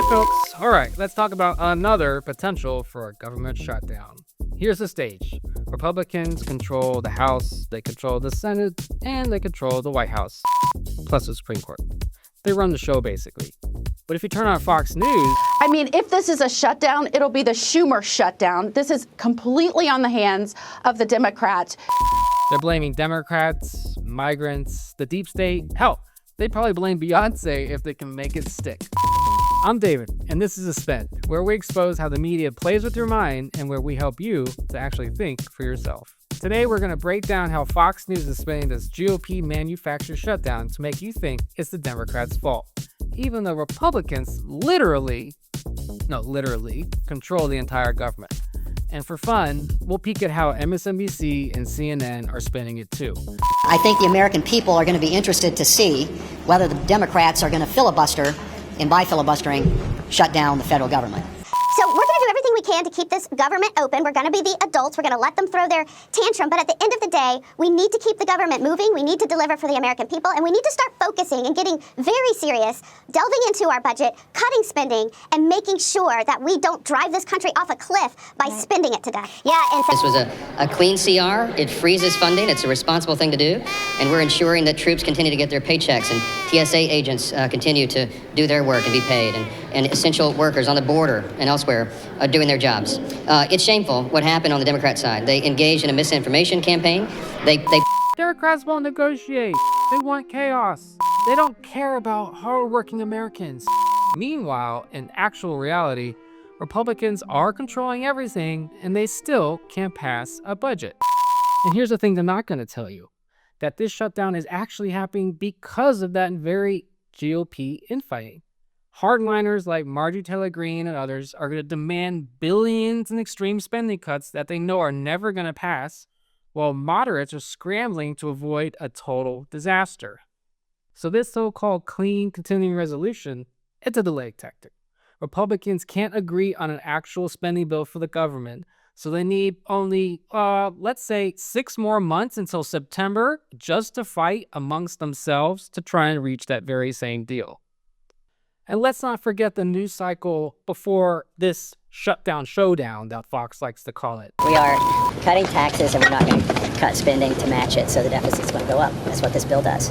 folks. All right, let's talk about another potential for a government shutdown. Here's the stage. Republicans control the House, they control the Senate, and they control the White House, plus the Supreme Court. They run the show, basically. But if you turn on Fox News... I mean, if this is a shutdown, it'll be the Schumer shutdown. This is completely on the hands of the Democrats. They're blaming Democrats, migrants, the deep state. Hell, they'd probably blame Beyonce if they can make it stick. I'm David, and this is A Spin, where we expose how the media plays with your mind and where we help you to actually think for yourself. Today, we're going to break down how Fox News is spinning this GOP manufactured shutdown to make you think it's the Democrats' fault, even though Republicans literally control the entire government. And for fun, we'll peek at how MSNBC and CNN are spinning it too. I think the American people are going to be interested to see whether the Democrats are going to filibuster, and by filibustering, shut down the federal government. So we're going to do everything we can to keep this government open. We're going to be the adults. We're going to let them throw their tantrum. But at the end of the day, we need to keep the government moving. We need to deliver for the American people. And we need to start focusing and getting very serious, delving into our budget, cutting spending, and making sure that we don't drive this country off a cliff by spending it to death. Yeah, and This was a clean CR. It freezes funding. It's a responsible thing to do. And we're ensuring that troops continue to get their paychecks and TSA agents continue to do their work and be paid. And essential workers on the border and elsewhere are doing their jobs. It's shameful what happened on the Democrat side. They engaged in a misinformation campaign. They Democrats won't negotiate. They want chaos. They don't care about hardworking Americans. Meanwhile, in actual reality, Republicans are controlling everything and they still can't pass a budget. And here's the thing they're not going to tell you, that this shutdown is actually happening because of that very GOP infighting. Hardliners like Marjorie Taylor Greene and others are going to demand billions in extreme spending cuts that they know are never going to pass, while moderates are scrambling to avoid a total disaster. So this so-called clean continuing resolution, it's a delay tactic. Republicans can't agree on an actual spending bill for the government, so they need only, let's say, 6 more months until September just to fight amongst themselves to try and reach that very same deal. And let's not forget the news cycle before this shutdown showdown that Fox likes to call it. We are cutting taxes and we're not going to cut spending to match it, so the deficit's going to go up. That's what this bill does.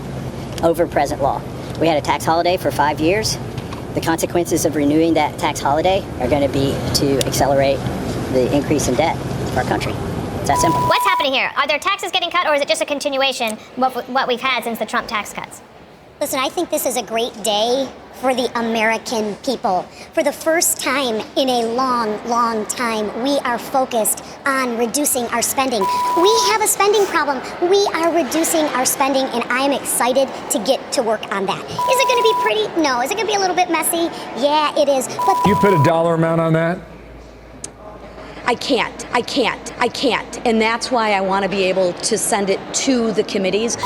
Over present law. We had a tax holiday for 5 years. The consequences of renewing that tax holiday are going to be to accelerate the increase in debt for our country. It's that simple. what's happening here? Are there taxes getting cut, or is it just a continuation of what we've had since the Trump tax cuts? Listen, I think this is a great day for the American people. For the first time in a long, long time, we are focused on reducing our spending. We have a spending problem. We are reducing our spending, and I'm excited to get to work on that. Is it going to be pretty? No. Is it going to be a little bit messy? Yeah, it is. But you put a dollar amount on that? I can't. And that's why I want to be able to send it to the committees.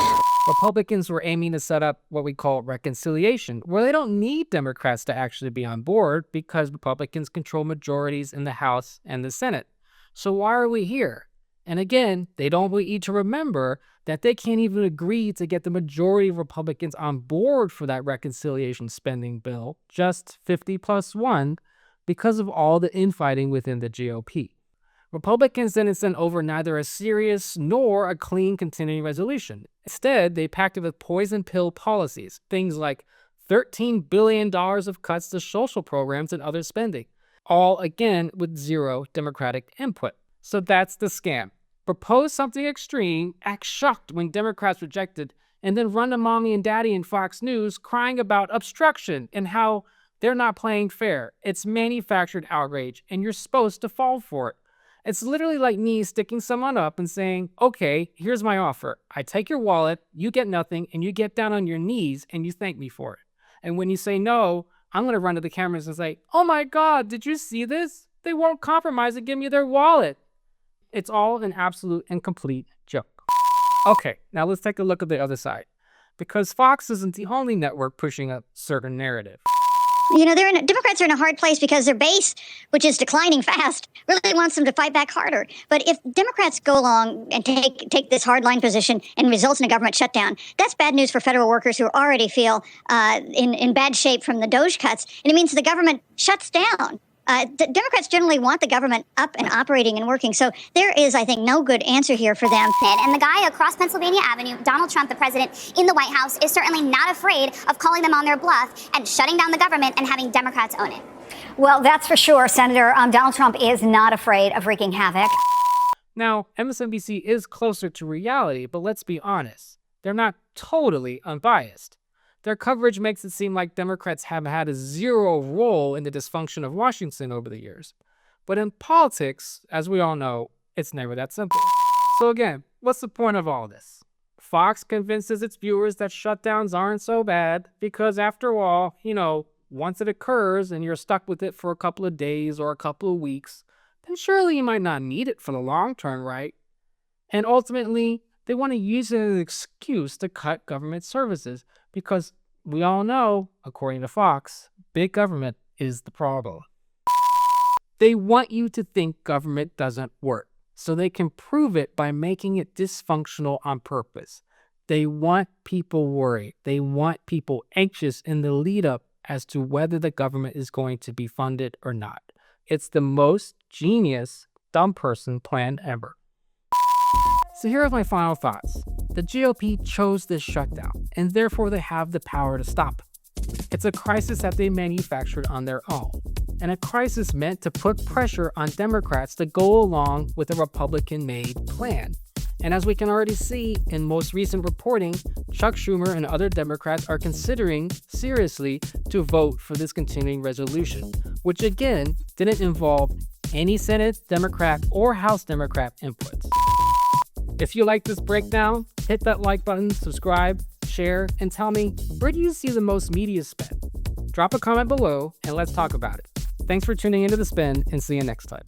Republicans were aiming to set up what we call reconciliation, where they don't need Democrats to actually be on board because Republicans control majorities in the House and the Senate. So why are we here? And again, they don't want you to remember that they can't even agree to get the majority of Republicans on board for that reconciliation spending bill, just 50+1, because of all the infighting within the GOP. Republicans didn't send over neither a serious nor a clean continuing resolution. Instead, they packed it with poison pill policies, things like $13 billion of cuts to social programs and other spending, all again with zero Democratic input. So that's the scam. Propose something extreme, act shocked when Democrats reject it, and then run to mommy and daddy in Fox News crying about obstruction and how they're not playing fair. It's manufactured outrage, and you're supposed to fall for it. It's literally like me sticking someone up and saying, okay, here's my offer. I take your wallet, you get nothing, and you get down on your knees and you thank me for it. And when you say no, I'm going to run to the cameras and say, oh my God, did you see this? They won't compromise and give me their wallet. It's all an absolute and complete joke. Okay, now let's take a look at the other side. Because Fox isn't the only network pushing a certain narrative. Democrats are in a hard place because their base, which is declining fast, really wants them to fight back harder. But if Democrats go along and take this hardline position and results in a government shutdown, that's bad news for federal workers who already feel in bad shape from the DOGE cuts. And it means the government shuts down. Democrats generally want the government up and operating and working. So there is, I think, no good answer here for them. And the guy across Pennsylvania Avenue, Donald Trump, the president in the White House, is certainly not afraid of calling them on their bluff and shutting down the government and having Democrats own it. Well, that's for sure, Senator. Donald Trump is not afraid of wreaking havoc. Now, MSNBC is closer to reality, but let's be honest. They're not totally unbiased. Their coverage makes it seem like Democrats have had a zero role in the dysfunction of Washington over the years. But in politics, as we all know, it's never that simple. So again, what's the point of all this? Fox convinces its viewers that shutdowns aren't so bad because after all, once it occurs and you're stuck with it for a couple of days or a couple of weeks, then surely you might not need it for the long term, right? And ultimately, they want to use it as an excuse to cut government services because we all know, according to Fox, big government is the problem. They want you to think government doesn't work, so they can prove it by making it dysfunctional on purpose. They want people worried. They want people anxious in the lead up as to whether the government is going to be funded or not. It's the most genius dumb person plan ever. So here are my final thoughts. The GOP chose this shutdown, and therefore they have the power to stop it. It's a crisis that they manufactured on their own, and a crisis meant to put pressure on Democrats to go along with a Republican-made plan. And as we can already see in most recent reporting, Chuck Schumer and other Democrats are considering seriously to vote for this continuing resolution, which again didn't involve any Senate Democrat or House Democrat inputs. If you like this breakdown, hit that like button, subscribe, share, and tell me, where do you see the most media spent? Drop a comment below and let's talk about it. Thanks for tuning into The Spin and see you next time.